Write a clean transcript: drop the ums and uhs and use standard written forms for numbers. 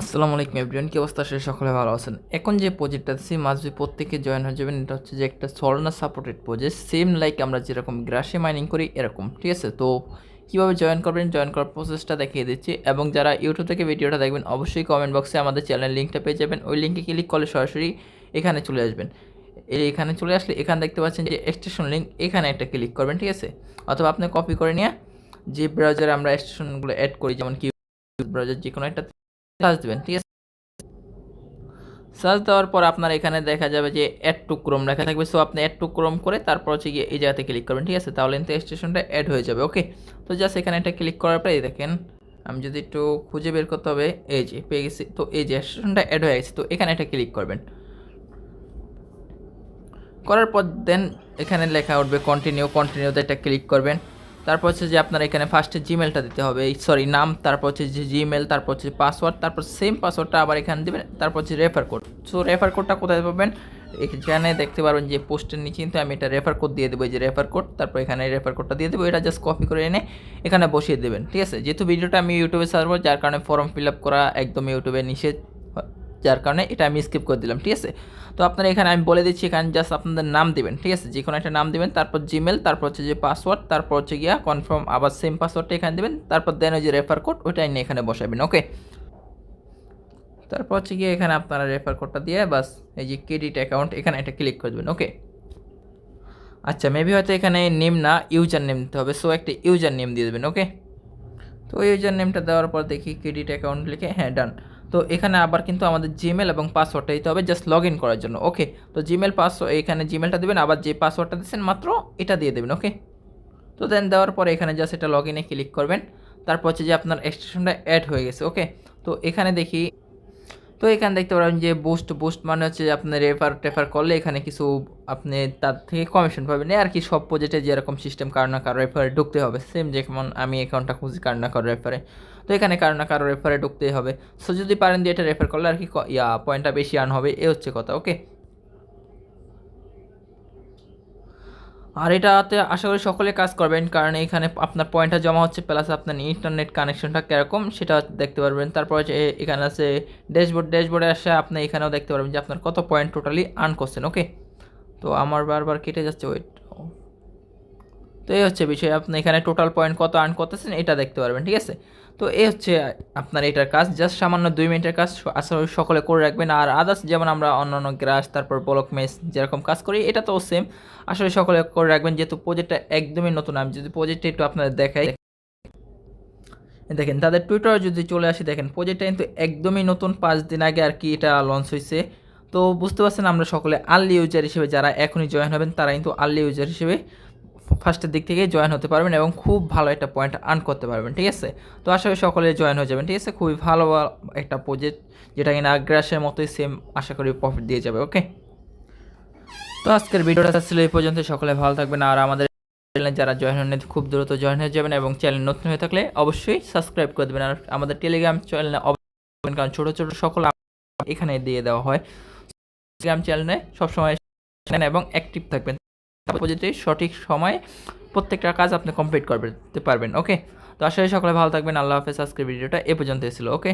আসসালামু আলাইকুম এভরিওয়ান, কি অবস্থা? আসলে সকলে ভালো আছেন। এখন যে প্রজেক্টটা দিচ্ছি মাস্ট বি প্রত্যেকে জয়েন হয়ে যাবেন। এটা হচ্ছে যে একটা সলনা সাপোর্টেড প্রজেক্ট, সেম লাইক আমরা যেরকম গ্রাসে মাইনিং করি এরকম, ঠিক আছে? তো কীভাবে জয়েন করবেন, জয়েন করার প্রসেসটা দেখিয়ে দিচ্ছি। এবং যারা ইউটিউব থেকে ভিডিওটা দেখবেন অবশ্যই কমেন্ট বক্সে আমাদের চ্যানেল লিঙ্কটা পেয়ে যাবেন। ওই লিঙ্কে ক্লিক করলে সরাসরি এখানে চলে আসবেন। এখানে চলে আসলে এখানে দেখতে পাচ্ছেন যে এক্সটেনশন লিঙ্ক, এখানে একটা ক্লিক করবেন, ঠিক আছে? অথবা আপনি কপি করে নিয়ে যে ব্রাউজারে আমরা এক্সটেনশনগুলো অ্যাড করি, যেমন কি ব্রাউজার, যে কোনো একটা সার্চ দেবেন, ঠিক আছে? সার্চ দেওয়ার পর আপনার এখানে দেখা যাবে যে অ্যাড টু ক্রোম লেখা থাকবে। সো আপনি অ্যাড টু ক্রোম করে তারপর হচ্ছে গিয়ে এই জায়গাতে ক্লিক করবেন, ঠিক আছে? তাহলে কিন্তু স্টেশনটা অ্যাড হয়ে যাবে। ওকে, তো জাস্ট এখানে একটা ক্লিক করার পরে দেখেন, আমি যদি একটু খুঁজে বের করতে হবে, এই যে পেয়ে গেছি। তো এই যে স্টেশনটা অ্যাড হয়ে গেছে, তো এখানে একটা ক্লিক করবেন। করার পর দেন এখানে লেখা উঠবে কন্টিনিউতে একটা ক্লিক করবেন। তারপর হচ্ছে যে আপনার এখানে ফার্স্টে জিমেলটা দিতে হবে, সরি নাম, তারপর হচ্ছে যে জিমেল, তারপর হচ্ছে পাসওয়ার্ড, তারপর সেম পাসওয়ার্ডটা আবার এখানে দেবেন। তারপর হচ্ছে রেফার কোড। সো রেফার কোডটা কোথায় পাবেন? এখানে দেখতে পারবেন যে পোস্টের নিচে কিন্তু আমি এটা রেফার কোড দিয়ে দেবো, এই যে রেফার কোড। তারপর এখানে রেফার কোডটা দিয়ে দেবো, এটা জাস্ট কপি করে এনে এখানে বসিয়ে দেবেন, ঠিক আছে? যেহেতু ভিডিওটা আমি ইউটিউবে সার্ভ, যার কারণে ফর্ম ফিল আপ করা একদম ইউটিউবে নিষেধ, যার কারণে এটা আমি স্কিপ করে দিলাম, ঠিক আছে? তো আপনারা এখানে আমি বলে দিচ্ছি, এখানে জাস্ট আপনাদের নাম দিবেন, ঠিক আছে? যে কোনো একটা নাম দিবেন, তারপর জিমেল, তারপর হচ্ছে যে পাসওয়ার্ড, তারপর হচ্ছে গিয়া কনফার্ম, আবার সেম পাসওয়ার্ডটা এখানে দিবেন। তারপর দেন ওই যে রেফার কোড, ওইটা এনে এখানে বসাবেন। ওকে, তারপর হচ্ছে গিয়ে এখানে আপনারা রেফার কোডটা দিয়ে বাস এই যে ক্রেডিট অ্যাকাউন্ট, এখানে এটা ক্লিক করে দেবেন। ওকে, আচ্ছা, মেবি হয়তো এখানে নেম না, ইউজার নেম দিতে হবে। সো একটা ইউজার নেম দিয়ে দেবেন। ওকে, তো ইউজার নেমটা দেওয়ার পর দেখি ক্রেডিট অ্যাকাউন্ট লিখে, হ্যাঁ ডান। তো এখানে আবার কিন্তু আমাদের জিমেল এবং পাসওয়ার্ডটা দিতে হবে জাস্ট লগ ইন করার জন্য। ওকে, তো জিমেল পাসওয়ার্ড, এখানে জিমেলটা দেবেন, আবার যে পাসওয়ার্ডটা দিচ্ছেন মাত্র এটা দিয়ে দেবেন। ওকে, তো দেন দেওয়ার পরে এখানে জাস্ট এটা লগ ইনে ক্লিক করবেন। তারপর হচ্ছে যে আপনার এক্সটেনশনটা অ্যাড হয়ে গেছে। ওকে, তো এখানে দেখি, তো এখানে দেখতে পারেন যে বুস্ট মানে হচ্ছে যে আপনি রেফার করলে এখানে কিছু আপনি তার থেকে কমিশন পাবেন আর কি। সব প্রজেক্টে যেরকম সিস্টেম, কারো না কারো রেফারে ঢুকতে হবে, সেম যেমন আমি অ্যাকাউন্টটা খুঁজি কারো না কারো রেফারে, তো এখানে কারো না কারো রেফারে ঢুকতেই হবে। সো যদি পারেন দিয়ে এটা রেফার করলে আর কি পয়েন্টটা বেশি আর্ন হবে, এ হচ্ছে কথা। ওকে, আর এটাতে আশা করি সকলে কাজ করবেন, কারণ এখানে আপনার পয়েন্টটা জমা হচ্ছে, প্লাস আপনার ইন্টারনেট কানেকশনটা কীরকম সেটা দেখতে পারবেন। তারপর হচ্ছে এখানে আছে ড্যাশবোর্ডে আসে আপনি এখানেও দেখতে পারবেন যে আপনার কত পয়েন্ট টোটালি আর্ন করছেন। ওকে, তো আমার বারবার কেটে যাচ্ছে, ওয়েট। তো এই হচ্ছে বিষয়, আপনি এখানে টোটাল পয়েন্ট কত আর্ন করতেছেন এটা দেখতে পারবেন, ঠিক আছে? তো এই হচ্ছে আপনার এটার কাজ, জাস্ট সামান্য 2 মিনিটের কাজ, আসলে সকলে করে রাখবেন। আর আদার্স যেমন আমরা অন্যান্য গ্রাস, তারপর ব্লক মেস যেরকম কাজ করি, এটা তো সেম, আসলে সকলে করে রাখবেন। যেহেতু প্রজেক্টটা একদমই নতুন, আমি যদি প্রজেক্টটা একটু আপনাদের দেখাই, দেখেন তাদের টুইটারে যদি চলে আসি, দেখেন প্রজেক্টটা কিন্তু একদমই নতুন, 5 দিন আগে আর কি এটা লঞ্চ হয়েছে। তো বুঝতে পারছেন, আমরা সকলে আর্লি ইউজার হিসেবে, যারা এখনই জয়েন হবেন তারা কিন্তু আর্লি ইউজার হিসেবে ফার্স্টের দিক থেকে জয়েন হতে পারবেন এবং খুব ভালো একটা পয়েন্ট আর্ন করতে পারবেন, ঠিক আছে? তো আশা করি সকলে জয়েন হয়ে যাবেন, ঠিক আছে? খুবই ভালো একটা প্রজেক্ট, যেটা কিনা আগ্রাসের মতোই সেম, আশা করি প্রফিট দিয়ে যাবে। ওকে, তো আজকের ভিডিওটা ছিল এই পর্যন্ত। সকলে ভালো থাকবেন, আর আমাদের চ্যানেলে যারা জয়েন হন খুব দ্রুত জয়েন হয়ে যাবেন, এবং চ্যানেল নতুন হয়ে থাকলে অবশ্যই সাবস্ক্রাইব করে দেবেন। আর আমাদের টেলিগ্রাম চ্যানেলে অবশ্যই, কারণ ছোটো ছোটো সকল এখানে দিয়ে দেওয়া হয়। টেলিগ্রাম চ্যানেলে সবসময় এবং অ্যাক্টিভ থাকবেন, প্রজেক্টে সঠিক সময়ে প্রত্যেকটা কাজ আপনি কমপ্লিট করতে পারবেন। ওকে, তো আসলে সকলে ভালো থাকবেন। আল্লাহ হাফেজ। আজকের ভিডিওটা এ পর্যন্ত ছিল। ওকে।